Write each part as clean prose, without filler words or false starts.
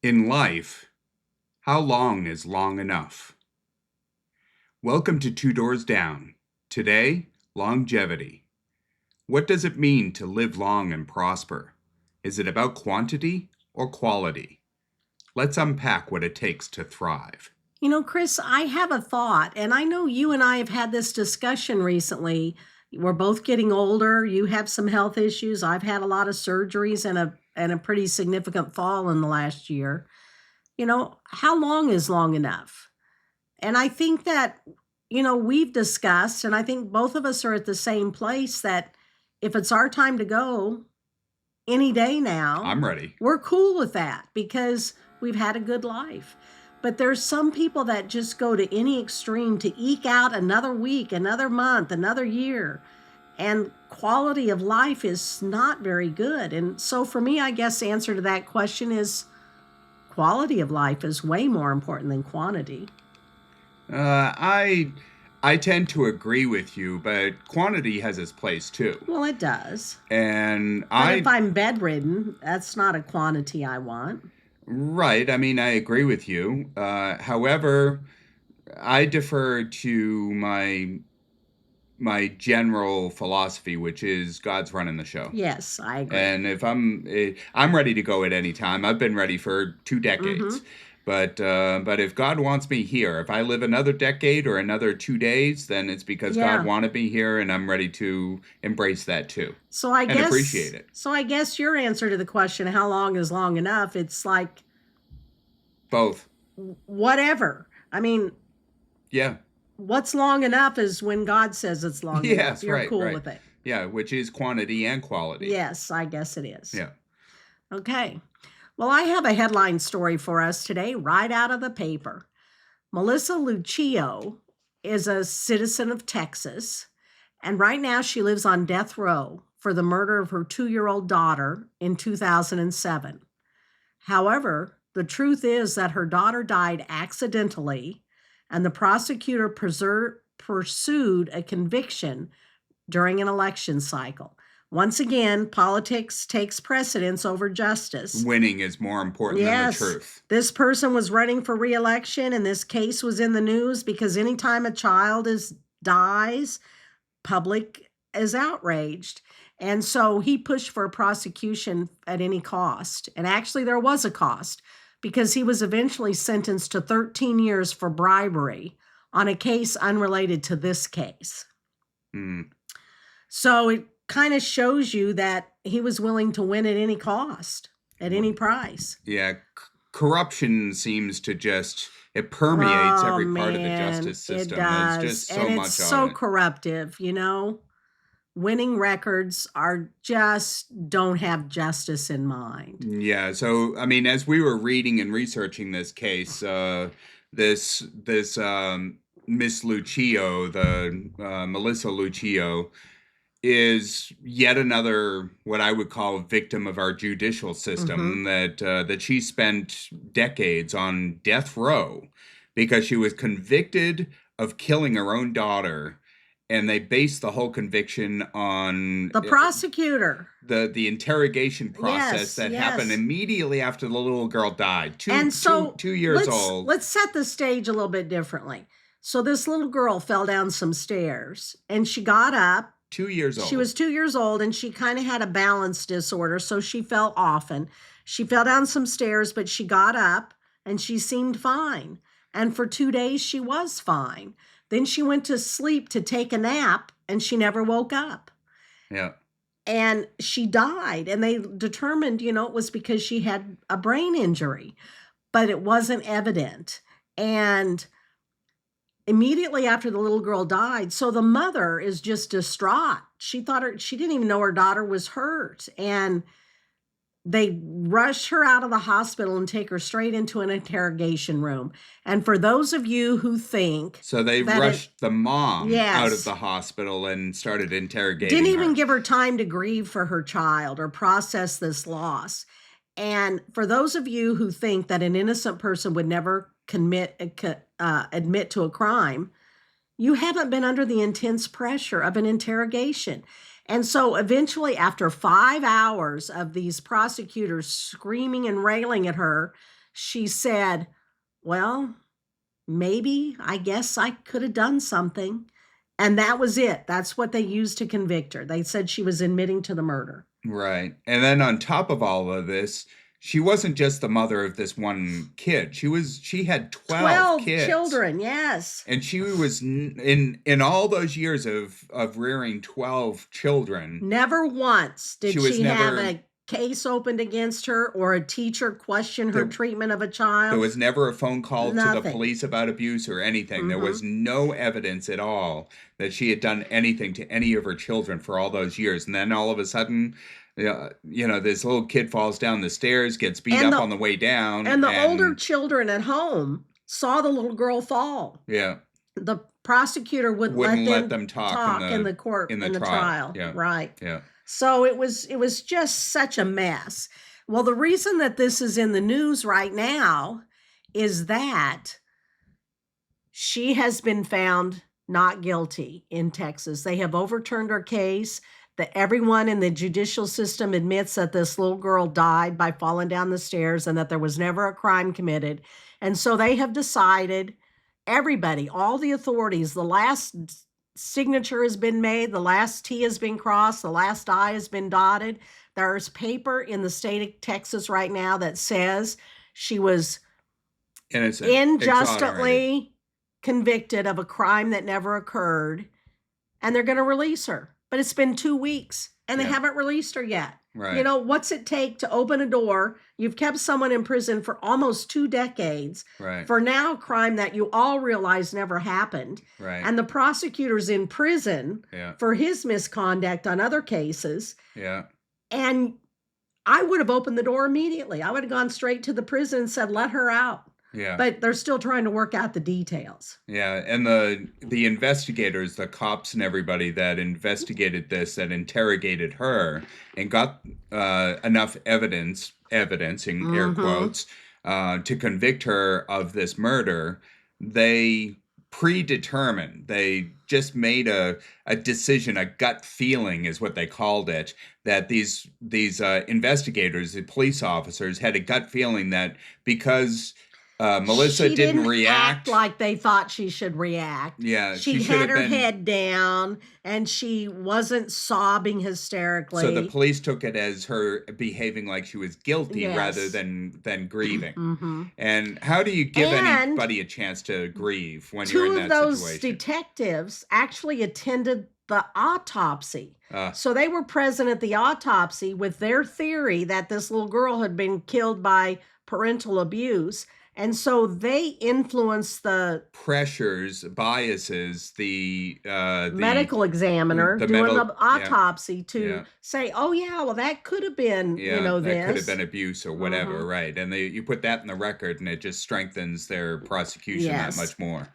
In life, how long is long enough? Welcome to Dorrs Down. Today, longevity. What does it mean to live long and prosper? Is it about quantity or quality? Let's unpack what it takes to thrive. You know, Chris, I have a thought, and I know you and I have had this discussion recently. We're both getting older. You have some health issues. I've had a lot of surgeries and a pretty significant fall in the last year. How long is long enough? And I think that, we've discussed, and I think both of us are at the same place that if it's our time to go any day now, I'm ready. we're cool with that because we've had a good life. But there's some people that just go to any extreme to eke out another week, another month, another year. And quality of life is not very good. And so for me, I guess the answer to that question is quality of life is way more important than quantity. I tend to agree with you, but quantity has its place too. Well, it does. And But if I'm bedridden, that's not a quantity I want. Right. I mean, I agree with you. However, I defer to my general philosophy, which is God's running the show. Yes, I agree. And if I'm ready to go at any time. I've been ready for 2 decades. But if God wants me here, if I live another decade or another 2 days, then it's because Yeah. God wanted me here, and I'm ready to embrace that too So I and guess appreciate it. So I guess your answer to the question, how long is long enough? It's like Both. whatever. I mean, Yeah. what's long enough is when God says it's long enough. Yes, You're right, cool right. with it. Yeah, which is quantity and quality. Yes, I guess it is. Yeah. Okay. Well, I have a headline story for us today, right out of the paper. Melissa Lucio is a citizen of Texas, and right now she lives on death row for the murder of her 2-year-old daughter in 2007. However, the truth is that her daughter died accidentally, and the prosecutor pursued a conviction during an election cycle. Once again, politics takes precedence over justice. Winning is more important than the truth. This person was running for re-election, and this case was in the news because anytime a child dies, public is outraged. And so he pushed for a prosecution at any cost. And actually, there was a cost because he was eventually sentenced to 13 years for bribery on a case unrelated to this case. So it kind of shows you that he was willing to win at any cost, at any price. Yeah, corruption seems to it permeates every part of the man, justice system. It does. There's just so and much it's on so it. corruptive, Winning records don't have justice in mind. Yeah, so I mean, as we were reading and researching this case, this Miss Lucio, Melissa Lucio, is yet another what I would call victim of our judicial system, that she spent decades on death row because she was convicted of killing her own daughter, and they based the whole conviction on the prosecutor, the interrogation process that happened immediately after the little girl died. Two years old. Let's set the stage a little bit differently. So this little girl fell down some stairs and she got up. 2 years old. She was 2 years old and she kind of had a balance disorder, so she fell often. She fell down some stairs, but she got up and she seemed fine. And for 2 days, she was fine. Then she went to sleep to take a nap and she never woke up. Yeah. And she died. And they determined, it was because she had a brain injury, but it wasn't evident. And immediately after the little girl died, so the mother is just distraught. She didn't even know her daughter was hurt. And they rush her out of the hospital and take her straight into an interrogation room. And for those of you who think... So they rushed the mom out of the hospital and started interrogating her. Didn't even give her time to grieve for her child or process this loss. And for those of you who think that an innocent person would never admit to a crime, you haven't been under the intense pressure of an interrogation. And so eventually, after 5 hours of these prosecutors screaming and railing at her, she said, well, maybe, I guess I could have done something. And that was it. That's what they used to convict her. They said she was admitting to the murder. Right. And then on top of all of this, she wasn't just the mother of this one kid. She had 12 kids. Children, yes. And she was in all those years of rearing 12 children. Never once did she have a case opened against her or a teacher question her treatment of a child. There was never a phone call to the police about abuse or anything. There was no evidence at all that she had done anything to any of her children for all those years. And then all of a sudden, this little kid falls down the stairs, gets beat up on the way down. And the older children at home saw the little girl fall. Yeah. The prosecutor wouldn't let them talk in the court, in the trial. Yeah. Right. Yeah. So it was just such a mess. Well, the reason that this is in the news right now is that she has been found not guilty in Texas. They have overturned her case. That everyone in the judicial system admits that this little girl died by falling down the stairs and that there was never a crime committed. And so they have decided, everybody, all the authorities, the last signature has been made, the last T has been crossed, the last I has been dotted. There's paper in the state of Texas right now that says she was unjustly convicted of a crime that never occurred, and they're going to release her. But it's been 2 weeks, and they haven't released her yet. Right. You know, what's it take to open a door? You've kept someone in prison for almost 2 decades for now a crime that you all realize never happened. Right. And the prosecutor's in prison for his misconduct on other cases. Yeah. And I would have opened the door immediately. I would have gone straight to the prison and said, let her out. Yeah. But they're still trying to work out the details. Yeah, and the investigators, the cops and everybody that investigated this, that interrogated her and got enough evidence in air quotes, to convict her of this murder, they predetermined. They just made a decision, a gut feeling is what they called it, that these investigators, the police officers, had a gut feeling that because Melissa didn't react act like they thought she should react. Yeah, she had her head down and she wasn't sobbing hysterically. So the police took it as her behaving like she was guilty rather than grieving. And how do you give anybody a chance to grieve when you're in that situation? Two of those detectives actually attended the autopsy. So they were present at the autopsy with their theory that this little girl had been killed by parental abuse. And so they influence the pressures, biases, the medical examiner doing the autopsy to say, oh, yeah, well, that could have been, this. That could have been abuse or whatever, right? And you put that in the record and it just strengthens their prosecution that much more.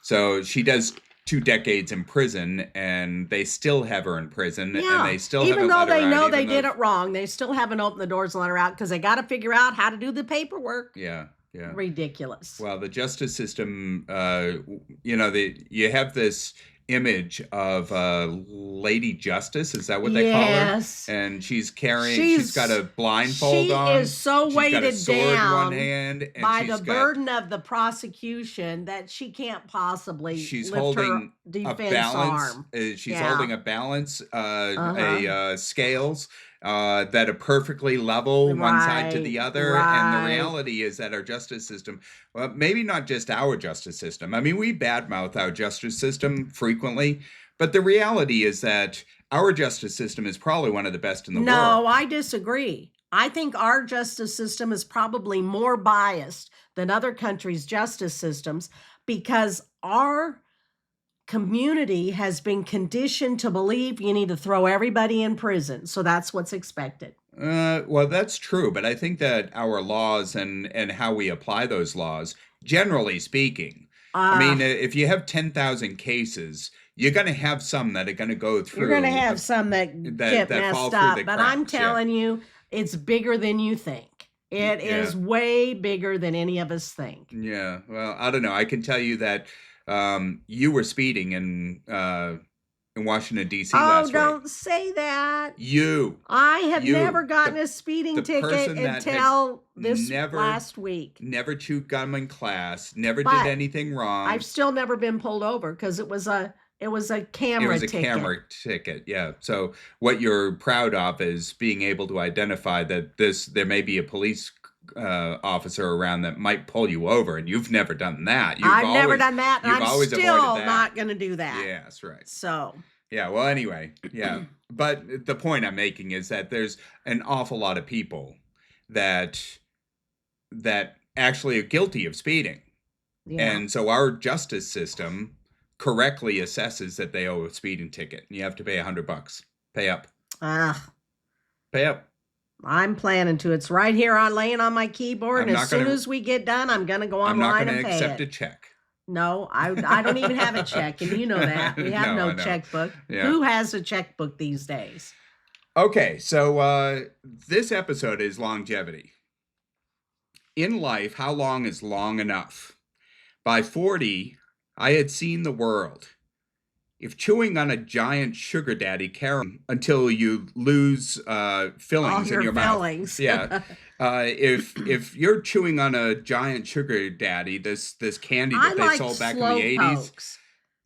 So she does 2 decades in prison and they still have her in prison and they still even though they know they did it wrong, they still haven't opened the doors and let her out because they got to figure out how to do the paperwork. Yeah. Ridiculous. Well, the justice system, you have this image of Lady Justice. Is that what they call her? And she's got a blindfold on. She is so weighted got a sword down in one hand, and by the burden of the prosecution that she can't possibly lift her defense arm. She's holding a balance, scales. That are perfectly level one side to the other. And the reality is that our justice system, well, maybe not just our justice system. I mean, we badmouth our justice system frequently, but the reality is that our justice system is probably one of the best in the world. No, I disagree. I think our justice system is probably more biased than other countries' justice systems because our community has been conditioned to believe you need to throw everybody in prison. So that's what's expected. Well, that's true. But I think that our laws and how we apply those laws, generally speaking, I mean, if you have 10,000 cases, you're going to have some that are going to go through. You're going to have some that get messed up. But I'm telling you, it's bigger than you think. It is way bigger than any of us think. Yeah. Well, I don't know. I can tell you that you were speeding and in Washington, D.C. Oh, last week. don't say that. I have You, never gotten a speeding ticket person that until this never- last week. Never chewed gum in class, never But did anything wrong. I've still never been pulled over because it was a camera ticket. Camera ticket, yeah. So what you're proud of is being able to identify that there may be a police officer around that might pull you over, and you've never done that. I've never done that, and I'm always still avoided that. not going to do that. Yes, right. So. Yeah, well, anyway, yeah. But the point I'm making is that there's an awful lot of people that actually are guilty of speeding. Yeah. And so our justice system correctly assesses that they owe a speeding ticket. You have to pay $100. Pay up. Pay up. I'm planning to. It's right here on laying on my keyboard. And as soon as we get done, I'm going to go online and pay it. I'm not going to accept a check. No, I don't even have a check. And you know that. We have no checkbook. Yeah. Who has a checkbook these days? Okay, so this episode is longevity. In life, how long is long enough? By 40, I had seen the world. If chewing on a giant sugar daddy carrot until you lose fillings in your mouth. Yeah. If you're chewing on a giant sugar daddy, this candy that they sold back in the 80s.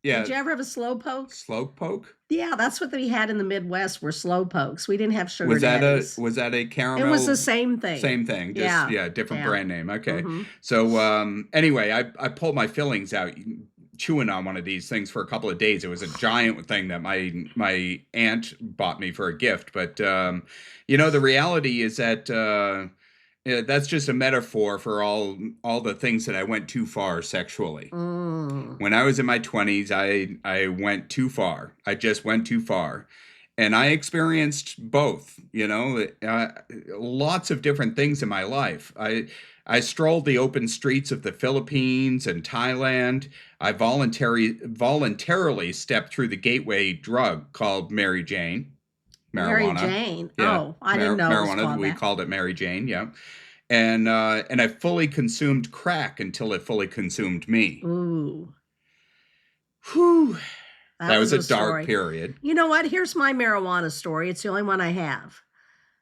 Yeah. Did you ever have a slow poke? Slow poke? Yeah, that's what we had in the Midwest were slow pokes. We didn't have sugar daddies. Was that a caramel? It was the same thing. Same thing. Just, different brand name. Okay. Mm-hmm. So anyway, I pulled my fillings out chewing on one of these things for a couple of days. It was a giant thing that my aunt bought me for a gift. But, the reality is that that's just a metaphor for all the things that I went too far sexually. When I was in my 20s, I went too far. I just went too far. And I experienced both, lots of different things in my life. I strolled the open streets of the Philippines and Thailand. I voluntarily stepped through the gateway drug called Mary Jane. Marijuana. Mary Jane? Yeah. Oh, I didn't know marijuana. We called it Mary Jane, yeah. And I fully consumed crack until it fully consumed me. Ooh. Whew. That was a dark period. You know what? Here's my marijuana story. It's the only one I have.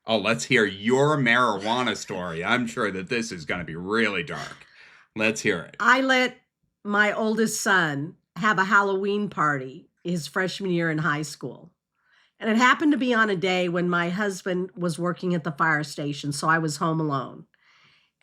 Oh, let's hear your marijuana story. I'm sure that this is going to be really dark. Let's hear it. I let my oldest son have a Halloween party his freshman year in high school. And it happened to be on a day when my husband was working at the fire station, so I was home alone.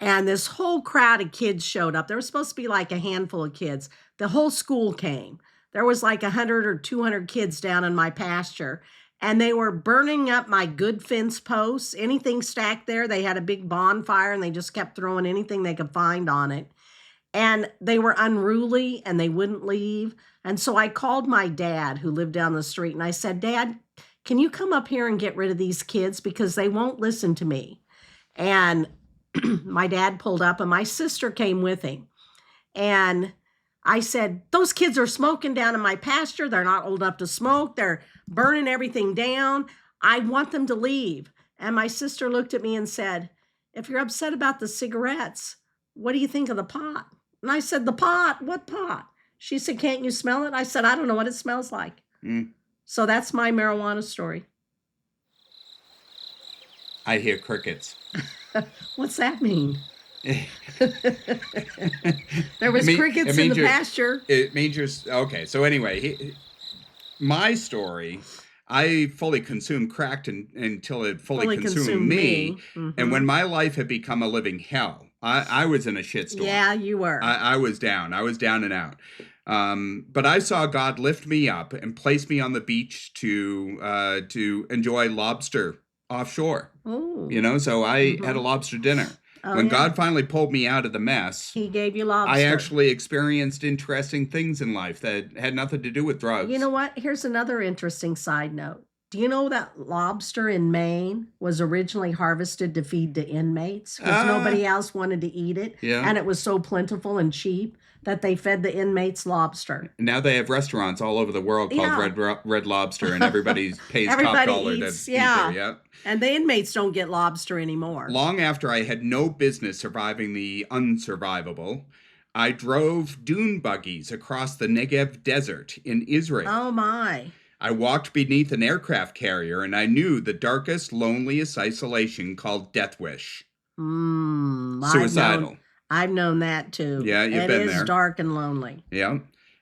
And this whole crowd of kids showed up. There was supposed to be like a handful of kids. The whole school came. There was like 100 or 200 kids down in my pasture. And they were burning up my good fence posts. Anything stacked there, they had a big bonfire and they just kept throwing anything they could find on it. And they were unruly and they wouldn't leave. And so I called my dad who lived down the street and I said, Dad, can you come up here and get rid of these kids because they won't listen to me? And my dad pulled up and my sister came with him. And I said, those kids are smoking down in my pasture. They're not old enough to smoke. They're burning everything down. I want them to leave. And my sister looked at me and said, if you're upset about the cigarettes, what do you think of the pot? And I said, the pot? What pot? She said, can't you smell it? I said, I don't know what it smells like. So that's my marijuana story. I hear crickets. What's that mean? There was crickets in the pasture. It means you're okay. So anyway, my story, I fully consumed crack until it fully consumed me. Mm-hmm. And when my life had become a living hell, I was in a shitstorm. Yeah, you were. I was down. I was down and out. But I saw God lift me up and place me on the beach to enjoy lobster offshore. Ooh. So I had a lobster dinner. When God finally pulled me out of the mess, He gave you lobster. I actually experienced interesting things in life that had nothing to do with drugs. You know what? Here's another interesting side note. Do you know that lobster in Maine was originally harvested to feed to inmates because nobody else wanted to eat it? Yeah. And it was so plentiful and cheap that they fed the inmates lobster. Now they have restaurants all over the world called Red Lobster, and everybody pays top dollar to eat there. Yeah. And the inmates don't get lobster anymore. Long after I had no business surviving the unsurvivable, I drove dune buggies across the Negev desert in Israel. Oh, my. I walked beneath an aircraft carrier and I knew the darkest, loneliest isolation called death wish. Mm, Suicidal. I've known that too. Yeah, you've It been is there. dark and lonely. Yeah.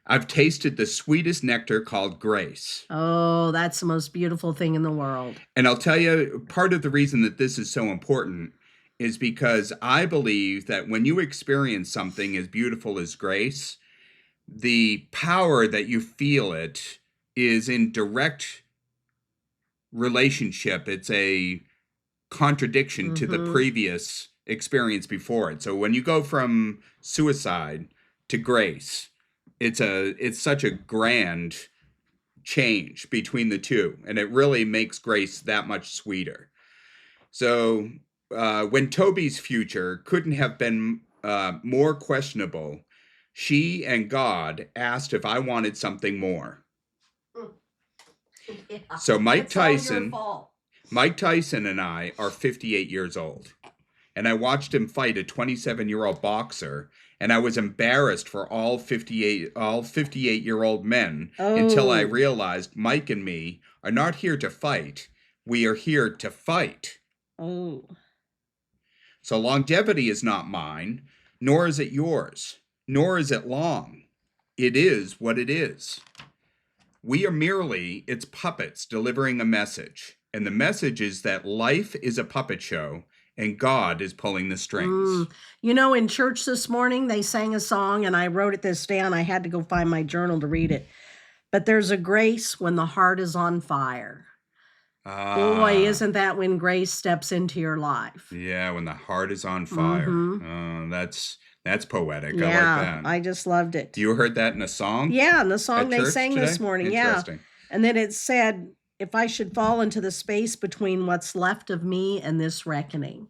I've tasted the sweetest nectar called grace. Oh, that's the most beautiful thing in the world. And I'll tell you, part of the reason that this is so important is because I believe that when you experience something as beautiful as grace, the power that you feel it is in direct relationship. It's a contradiction to the previous experience before it. So when you go from suicide to grace, it's such a grand change between the two, and it really makes grace that much sweeter. So when Toby's future couldn't have been more questionable, she and God asked if I wanted something more. Yeah, So it's all your fault. Mike Tyson and I are 58 years old, and I watched him fight a 27-year-old boxer, and I was embarrassed for all 58-year-old men until I realized Mike and me are not here to fight. We are here to fight. Oh. So longevity is not mine, nor is it yours, nor is it long. It is what it is. We are merely its puppets delivering a message. And the message is that life is a puppet show and God is pulling the strings. You know, in church this morning, they sang a song, and I wrote this down. I had to go find my journal to read it. But there's a grace when the heart is on fire. Boy, isn't that when grace steps into your life? Yeah, when the heart is on fire. That's poetic. I like that. I just loved it. You heard that in a song? Yeah, in the song they sang today? This morning. Interesting. Yeah. And then it said, if I should fall into the space between what's left of me and this reckoning.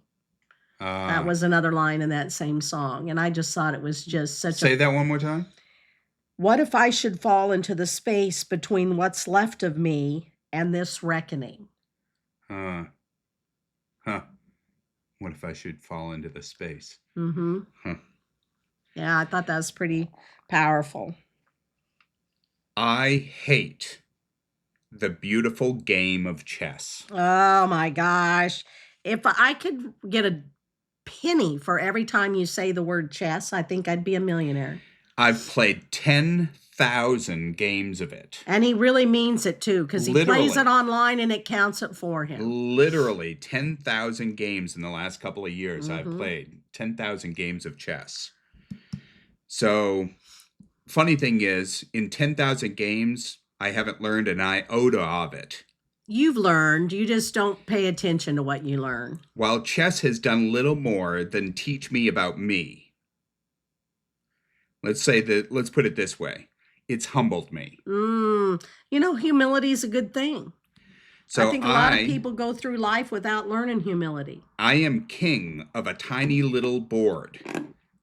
That was another line in that same song. And I just thought it was just such Say that one more time. What if I should fall into the space between what's left of me and this reckoning? What if I should fall into the space? Yeah, I thought that was pretty powerful. I hate the beautiful game of chess. Oh my gosh. If I could get a penny for every time you say the word chess, I think I'd be a millionaire. I've played 10,000 games of it. And he really means it too, because he plays it online and it counts it for him. Literally 10,000 games in the last couple of years I've played. 10,000 games of chess. So, funny thing is, in 10,000 games, I haven't learned an iota of it. You've learned, you just don't pay attention to what you learn. While chess has done little more than teach me about me. Let's put it this way. It's humbled me. You know, humility is a good thing. So I think a lot of people go through life without learning humility. I am king of a tiny little board,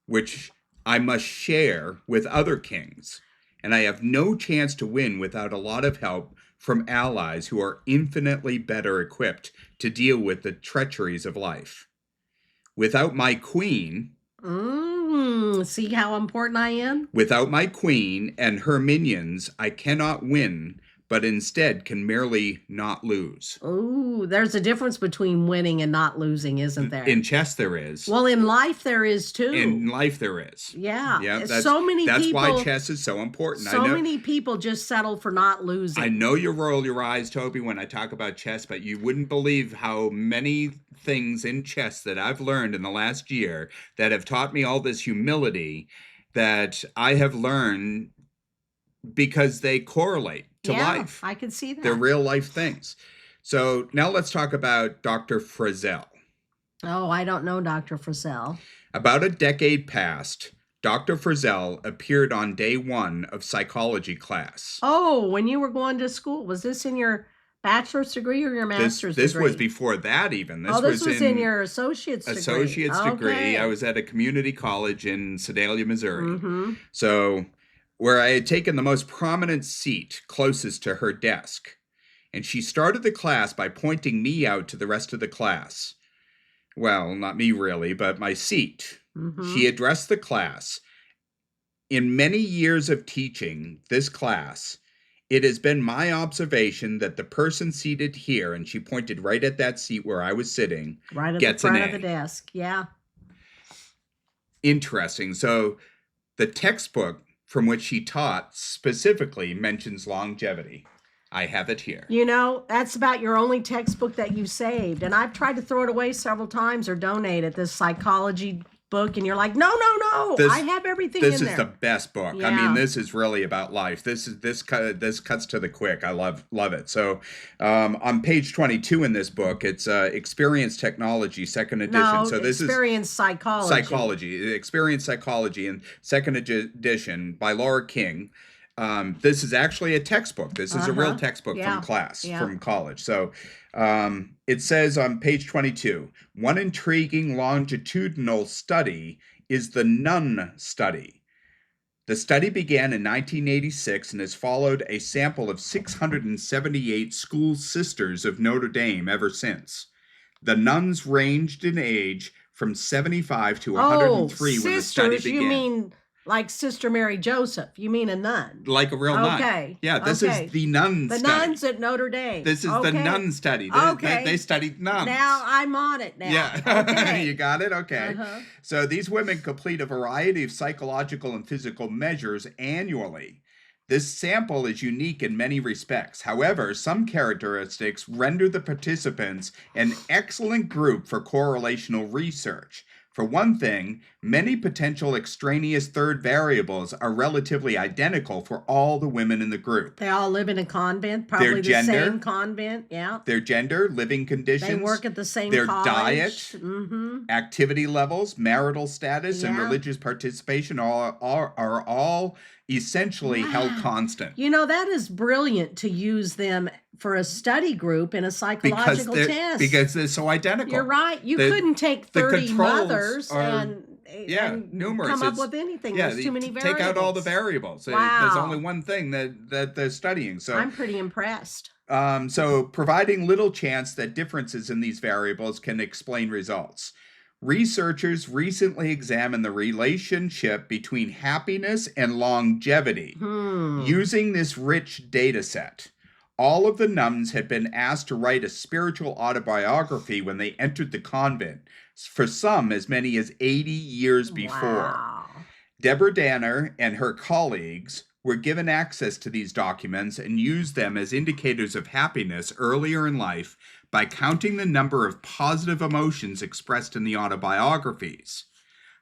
which I must share with other kings. And I have no chance to win without a lot of help from allies who are infinitely better equipped to deal with the treacheries of life. Without my queen... See how important I am? Without my queen and her minions, I cannot win, but instead can merely not lose. Oh, there's a difference between winning and not losing, isn't there? In chess, there is. Well, in life, there is too. In life, there is. Yeah. That's why chess is so important. So many people just settle for not losing. I know you roll your eyes, Toby, when I talk about chess, but you wouldn't believe how many things in chess that I've learned in the last year that have taught me all this humility that I have learned because they correlate to life. I can see that. They're real life things. So now let's talk about Dr. Frizzell. Oh, I don't know Dr. Frizzell. About a decade past, Dr. Frizzell appeared on day one of psychology class. Oh, when you were going to school. Was this in your bachelor's degree or your master's degree? This was before that even. This was in your associate's degree. Associate's degree. I was at a community college in Sedalia, Missouri. So where I had taken the most prominent seat closest to her desk. And she started the class by pointing me out to the rest of the class. Well, not me really, but my seat. She addressed the class. In many years of teaching this class, It has been my observation that the person seated here, and she pointed right at that seat where I was sitting, Right at gets the front an of the A. desk. Yeah. Interesting. So the textbook from which she taught specifically mentions longevity. I have it here. You know, that's about your only textbook that you saved. And I've tried to throw it away several times or donate it, this psychology book. And you're like, no, no, no. I have everything in there. This is the best book. I mean, this is really about life. This cuts to the quick. I love it. So on page 22 in this book, it's Experience Technology, second edition. No, so this Experience Psychology. Experience Psychology in second edition by Laura King. This is actually a textbook. This is a real textbook from from college. So it says on page 22, one intriguing longitudinal study is the nun study. The study began in 1986 and has followed a sample of 678 school sisters of Notre Dame ever since. The nuns ranged in age from 75 to 103 when the study began. You mean like Sister Mary Joseph? You mean a nun? Like a real nun. Okay. Yeah, this is the nun study. The nuns at Notre Dame. This is the nun study. They studied nuns. Now I'm on it now. Yeah. Okay. You got it? Okay. So these women complete a variety of psychological and physical measures annually. This sample is unique in many respects. However, some characteristics render the participants an excellent group for correlational research. For one thing, many potential extraneous third variables are relatively identical for all the women in the group. They all live in a convent, probably the same convent, yeah. Their gender, living conditions. They work at the same their college. Diet, activity levels, marital status, and religious participation are all essentially held constant. You know, that is brilliant to use them for a study group in a psychological test. Because they're so identical. You're right. You couldn't take 30 mothers and numerous. Come up with anything. There's too many variables. Take out all the variables. Wow. There's only one thing that they're studying. So I'm pretty impressed. So providing little chance that differences in these variables can explain results. Researchers recently examined the relationship between happiness and longevity using this rich data set. All of the nuns had been asked to write a spiritual autobiography when they entered the convent, for some as many as 80 years before. Wow. Deborah Danner and her colleagues were given access to these documents and used them as indicators of happiness earlier in life by counting the number of positive emotions expressed in the autobiographies.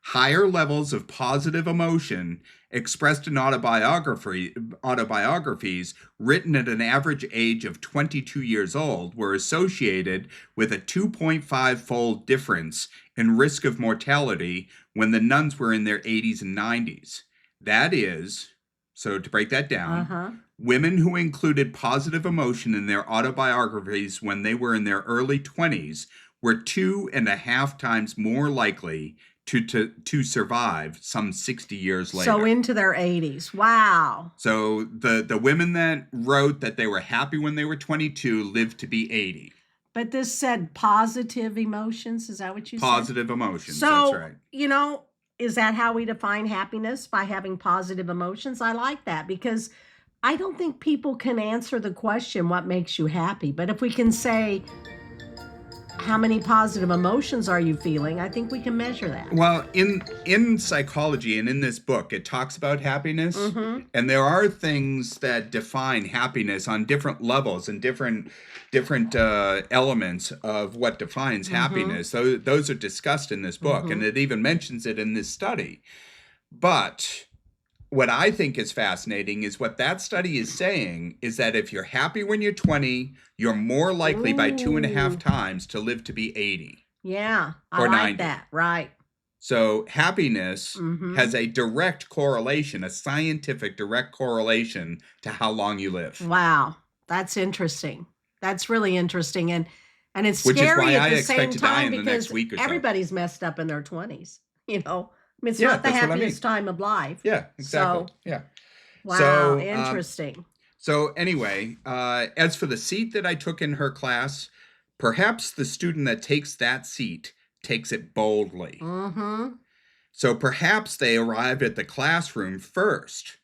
Higher levels of positive emotion expressed in autobiographies written at an average age of 22 years old were associated with a 2.5-fold difference in risk of mortality when the nuns were in their 80s and 90s. That is, so to break that down, women who included positive emotion in their autobiographies when they were in their early 20s were 2.5 times more likely to survive some 60 years later. So into their 80s. Wow. So the women that wrote that they were happy when they were 22 lived to be 80. But this said positive emotions. Is that what you said? Positive emotions, so, that's right. You know, is that how we define happiness? By having positive emotions? I like that because I don't think people can answer the question, what makes you happy? But if we can say, how many positive emotions are you feeling? I think we can measure that. Well, in psychology and in this book, it talks about happiness. And there are things that define happiness on different levels and different elements of what defines happiness. So those are discussed in this book, and it even mentions it in this study. But what I think is fascinating is what that study is saying is that if you're happy when you're 20, you're more likely by 2.5 times to live to be 80. Yeah, I or like 90. that. Right. So happiness has a direct correlation, a scientific direct correlation to how long you live. Wow, that's interesting. That's really interesting, and it's Which is scary why at I the expect same to die time in the next because week or so. everybody's messed up in their 20s. You know, I mean, it's Yeah, not the that's what I mean. happiest time of life. Yeah, exactly. So, yeah. wow, So, interesting. So anyway, as for the seat that I took in her class, perhaps the student that takes that seat takes it boldly. So perhaps they arrived at the classroom first.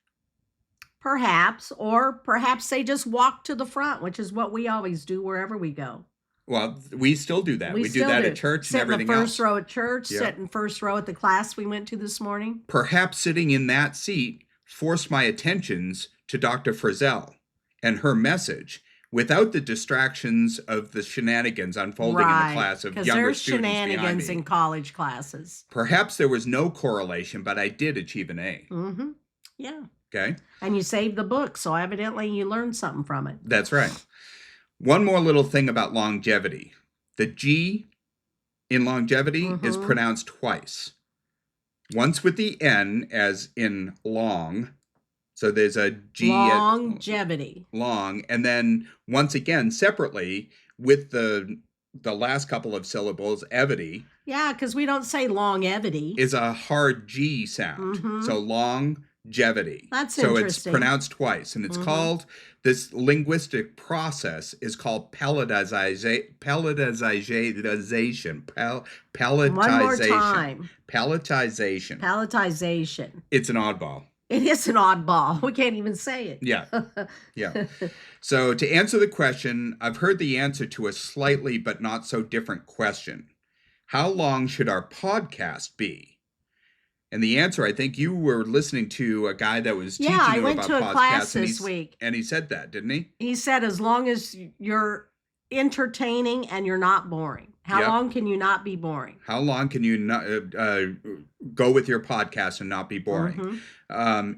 Perhaps, or perhaps they just walk to the front, which is what we always do wherever we go. Well, we still do that. We We do still that do. at church Sit and in the everything first else. row at church, Yeah. sit in first row at the class we went to this morning. Perhaps sitting in that seat forced my attentions to Dr. Frizzell and her message without the distractions of the shenanigans unfolding in the class of younger there's students behind shenanigans me. in college classes. Perhaps there was no correlation, but I did achieve an A. Mm-hmm. Yeah. Okay? And you saved the book, so evidently you learned something from it. That's right. One more little thing about longevity. The G in longevity is pronounced twice. Once with the N as in long. So there's a G longevity. Long. And then once again, separately, with the last couple of syllables, evity. Yeah, because we don't say longevity. Is a hard G sound. So longevity. That's interesting. So it's pronounced twice. And it's called, this linguistic process is called pelletization. One more time. Pelletization. Pelletization. It's an oddball. It is an oddball. We can't even say it. Yeah. Yeah. So to answer the question, I've heard the answer to a slightly but not so different question. How long should our podcast be? And the answer, I think you were listening to a guy that was teaching you about podcasts. Yeah, I went to a class this week. And he said that, didn't he? He said as long as you're entertaining and you're not boring. How long can you not be boring? How long can you not go with your podcast and not be boring?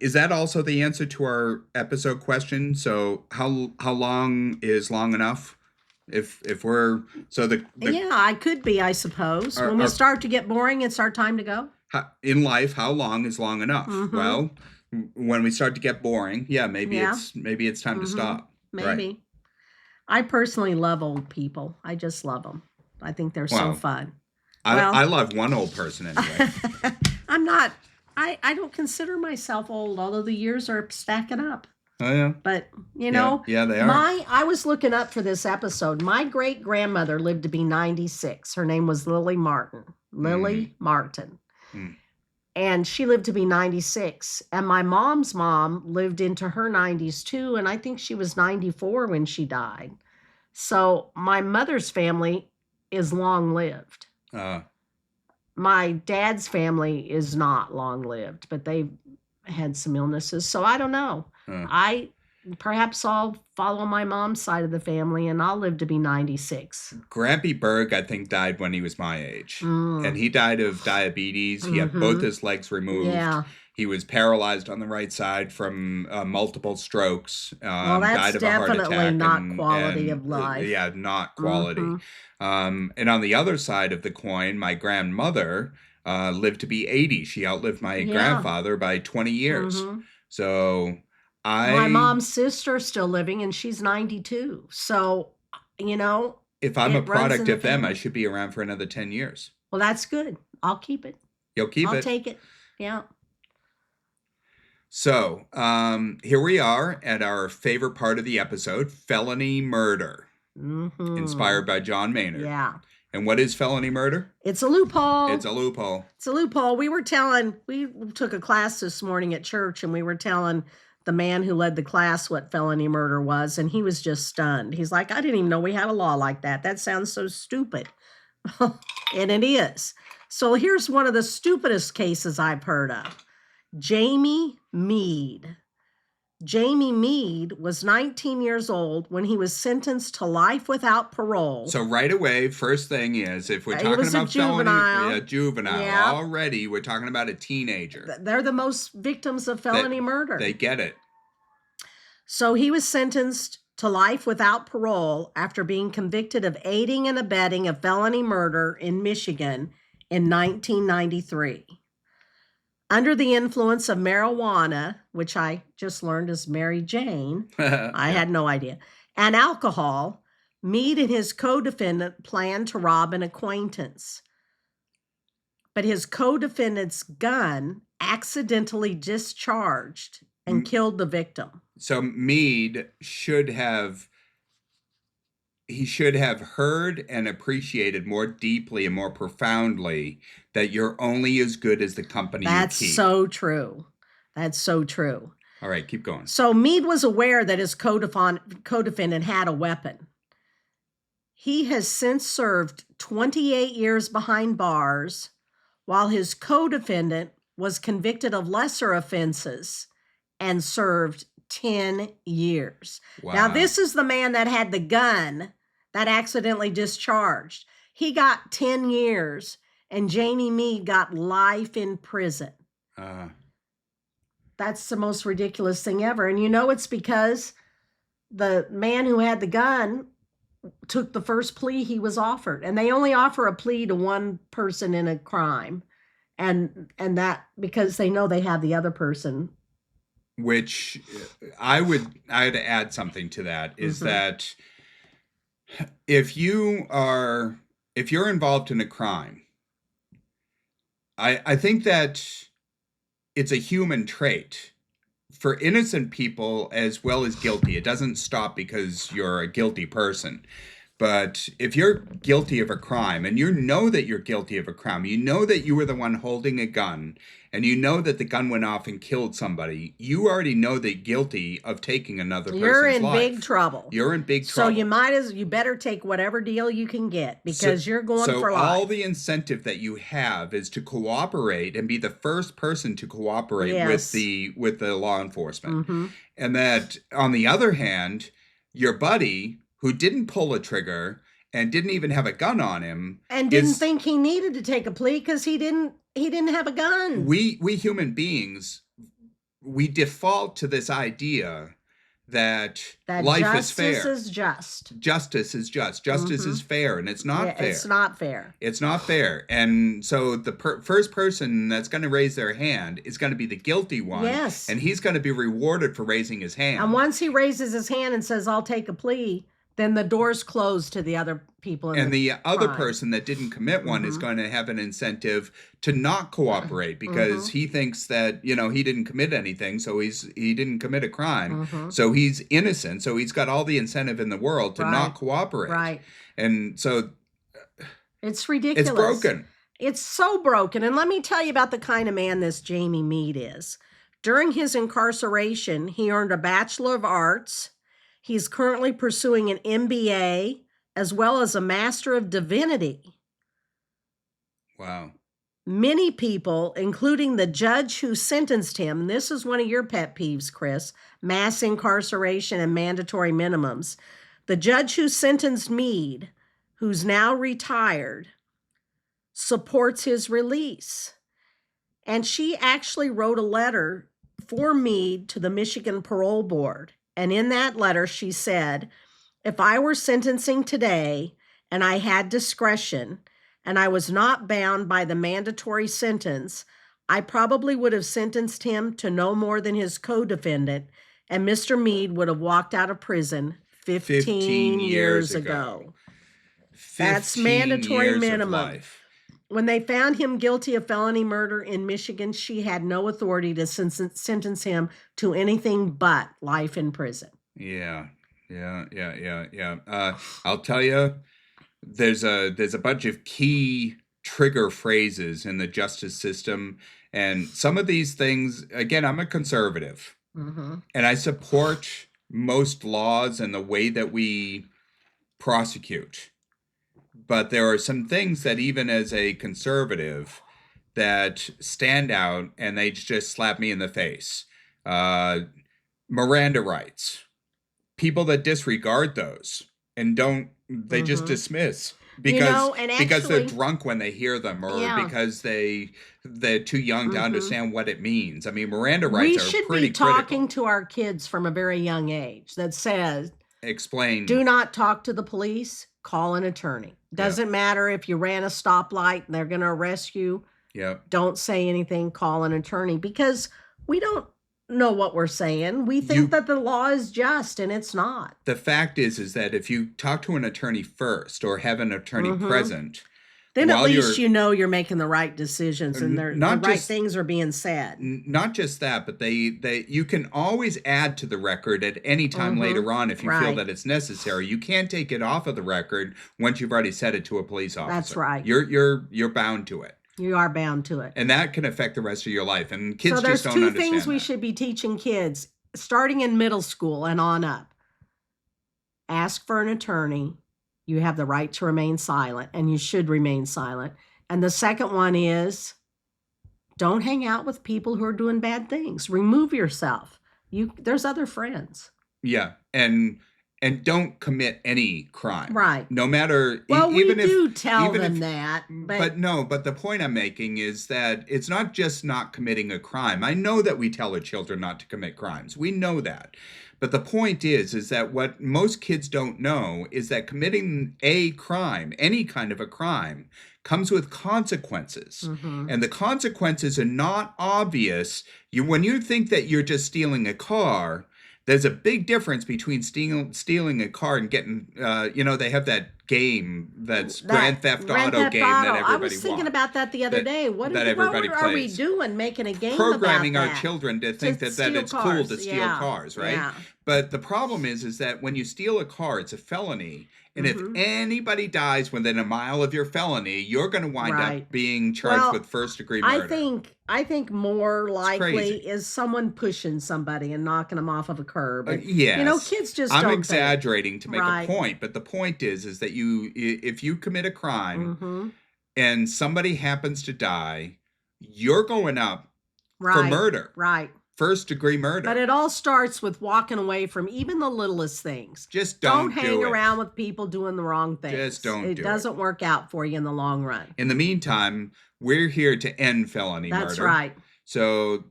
Is that also the answer to our episode question? So how long is long enough? If we're yeah, I could be, I suppose. When we start to get boring, it's our time to go. In life, how long is long enough? Well, when we start to get boring, maybe it's time to stop. Maybe. Right. I personally love old people. I just love them. I think they're so fun. I love one old person anyway. I'm not. I don't consider myself old, although the years are stacking up. Oh yeah. But you know, they are. I was looking up for this episode. My great grandmother lived to be 96. Her name was Lily Martin. Lily Martin. And she lived to be 96. And my mom's mom lived into her 90s too. And I think she was 94 when she died. So my mother's family is long lived. My dad's family is not long lived, but they've had some illnesses. So I don't know. Perhaps I'll follow my mom's side of the family and I'll live to be 96. Grampy Berg, I think, died when he was my age. And he died of diabetes. He had both his legs removed. Yeah. He was paralyzed on the right side from multiple strokes. Well, that's died of a heart definitely attack not quality of life. Yeah, not quality. And on the other side of the coin, my grandmother lived to be 80. She outlived my grandfather by 20 years. So my mom's sister's still living and she's 92. So, you know, if I'm a product of them, I should be around for another 10 years. Well, that's good. I'll keep it. You'll keep it? I'll take it. Yeah. So, here we are at our favorite part of the episode, felony murder, inspired by John Maynard. Yeah. And what is felony murder? It's a loophole. It's a loophole. It's a loophole. We took a class this morning at church and we were telling the man who led the class what felony murder was, and he was just stunned. He's like, I didn't even know we had a law like that. That sounds so stupid. And it is. So here's one of the stupidest cases I've heard of. Jamie Mead. Jamie Mead was 19 years old when he was sentenced to life without parole. So right away, first thing is, if we're talking about juvenile, already we're talking about a teenager. They're the most victims of felony murder. They get it. So he was sentenced to life without parole after being convicted of aiding and abetting a felony murder in Michigan in 1993. Under the influence of marijuana, which I just learned is Mary Jane, I had no idea, and alcohol, Mead and his co-defendant planned to rob an acquaintance. But his co-defendant's gun accidentally discharged and killed the victim. So Mead should have heard and appreciated more deeply and more profoundly that you're only as good as the company you keep. That's so true. That's so true. All right, keep going. So Meade was aware that his co-defendant had a weapon. He has since served 28 years behind bars, while his co-defendant was convicted of lesser offenses and served 10 years. Wow. Now, this is the man that had the gun that accidentally discharged. He got 10 years, and Jamie Meade got life in prison. That's the most ridiculous thing ever. And it's because the man who had the gun took the first plea he was offered. And they only offer a plea to one person in a crime. And that because they know they have the other person. Which I'd add something to that is that if you're involved in a crime, I think that it's a human trait for innocent people as well as guilty. It doesn't stop because you're a guilty person. But if you're guilty of a crime and you know that you're guilty of a crime, you know that you were the one holding a gun and you know that the gun went off and killed somebody, you already know that you're guilty of taking another person's life. You're in big trouble. You're in big trouble. So you better take whatever deal you can get because you're going for life. So all the incentive that you have is to cooperate and be the first person to cooperate with the law enforcement. And that on the other hand, your buddy who didn't pull a trigger and didn't even have a gun on him and didn't think he needed to take a plea because he didn't have a gun. We human beings, we default to this idea that life is fair. Justice is just. Justice is just. Justice is fair, and it's not fair. It's not fair. It's not fair. And so the first person that's going to raise their hand is going to be the guilty one. Yes. And he's going to be rewarded for raising his hand. And once he raises his hand and says, I'll take a plea, then the doors close to the other people. And the other person that didn't commit one is going to have an incentive to not cooperate because he thinks that, he didn't commit anything. So he didn't commit a crime. So he's innocent. So he's got all the incentive in the world to not cooperate. Right. And so it's ridiculous. It's broken. It's so broken. And let me tell you about the kind of man this Jamie Meade is. During his incarceration, he earned a Bachelor of Arts. He's currently pursuing an MBA as well as a Master of Divinity. Wow. Many people, including the judge who sentenced him, and this is one of your pet peeves, Chris, mass incarceration and mandatory minimums. The judge who sentenced Meade, who's now retired, supports his release. And she actually wrote a letter for Meade to the Michigan Parole Board. And in that letter, she said, if I were sentencing today and I had discretion and I was not bound by the mandatory sentence, I probably would have sentenced him to no more than his co-defendant, and Mr. Meade would have walked out of prison 15 years ago. That's mandatory minimum. When they found him guilty of felony murder in Michigan, she had no authority to sentence him to anything but life in prison. Yeah. I'll tell you, there's a bunch of key trigger phrases in the justice system. And some of these things, again, I'm a conservative. And I support most laws and the way that we prosecute. But there are some things that even as a conservative that stand out and they just slap me in the face. Miranda rights. People that disregard those and they just dismiss because they're drunk when they hear them or because they're too young to understand what it means. I mean, Miranda rights are pretty critical. We should be talking to our kids from a very young age that says, explain. Do not talk to the police, call an attorney. Doesn't matter if you ran a stoplight and they're going to arrest you. Don't say anything, call an attorney, because we don't know what we're saying. We think that the law is just, and it's not. The fact is that if you talk to an attorney first or have an attorney present, then at least you're making the right decisions and the right things are being said. Not just that, but you can always add to the record at any time later on if you feel that it's necessary. You can't take it off of the record once you've already said it to a police officer. That's right. You're bound to it. You are bound to it. And that can affect the rest of your life. And kids So there's just don't two understand things we that. should be teaching kids starting in middle school and on up. Ask for an attorney. You have the right to remain silent, and you should remain silent. And the second one is don't hang out with people who are doing bad things. Remove yourself. There's other friends. Yeah. And don't commit any crime. Right. No matter Well, even we if do tell even them if, that. but the point I'm making is that it's not just not committing a crime. I know that we tell our children not to commit crimes. We know that. But the point is that what most kids don't know is that committing a crime, any kind of a crime, comes with consequences. And the consequences are not obvious. When you think that you're just stealing a car, there's a big difference between stealing a car and getting, they have that game, that's Grand Theft Auto game that everybody wants. I was thinking about that the other day. What are we doing making a game Programming about our that? children to think that it's cool to steal cars, right? Yeah. But the problem is that when you steal a car, it's a felony. And if anybody dies within a mile of your felony, you're going to wind up being charged with first-degree murder. I think more likely is someone pushing somebody and knocking them off of a curb. And, yes. Kids just I'm don't exaggerating to make a point, but the point is that if you commit a crime and somebody happens to die, you're going up for murder. Right. First-degree murder. But it all starts with walking away from even the littlest things. Just don't hang around with people doing the wrong things. Just don't do it. It doesn't work out for you in the long run. In the meantime, we're here to end felony murder. That's right. So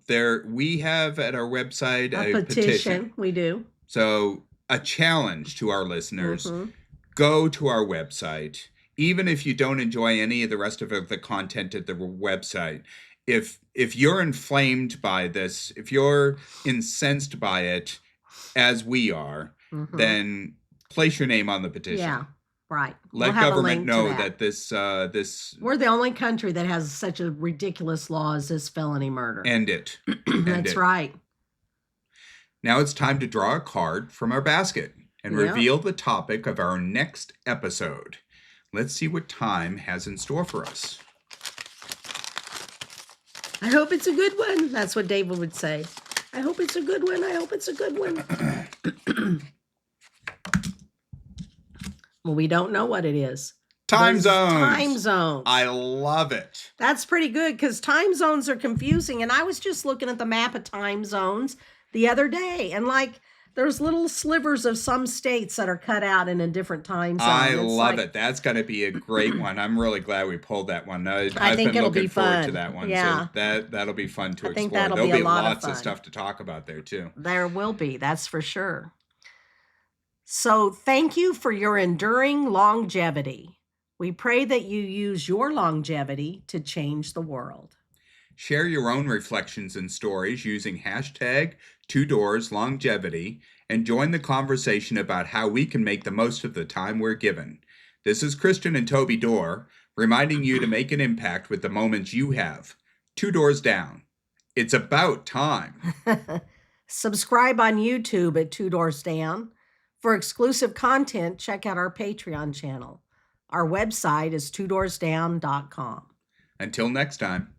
we have at our website a petition. We do. So a challenge to our listeners, go to our website. Even if you don't enjoy any of the rest of the content at the website, if you're inflamed by this, if you're incensed by it, as we are, then place your name on the petition. Yeah, right. Let government know that this we're the only country that has such a ridiculous law as this felony murder. End it. That's right. Now it's time to draw a card from our basket and reveal the topic of our next episode. Let's see what time has in store for us. I hope it's a good one. That's what David would say. I hope it's a good one. I hope it's a good one. Well, we don't know what it is. Time zones. Time zones. I love it. That's pretty good because time zones are confusing. And I was just looking at the map of time zones the other day. And there's little slivers of some states that are cut out in a different time zone. I love it. That's going to be a great one. I'm really glad we pulled that one. I've think been it'll looking be forward fun. to that one. Yeah. So that'll be fun to explore. Think that'll There'll be be a lot lots of of fun. stuff to talk about there too. There will be, that's for sure. So thank you for your enduring longevity. We pray that you use your longevity to change the world. Share your own reflections and stories using hashtag 2DoorsLongevity and join the conversation about how we can make the most of the time we're given. This is Christian and Toby Dorr, reminding you to make an impact with the moments you have. 2 Doors Down. It's about time. Subscribe on YouTube at 2 Doors Down. For exclusive content, check out our Patreon channel. Our website is 2doorsdown.com. Until next time.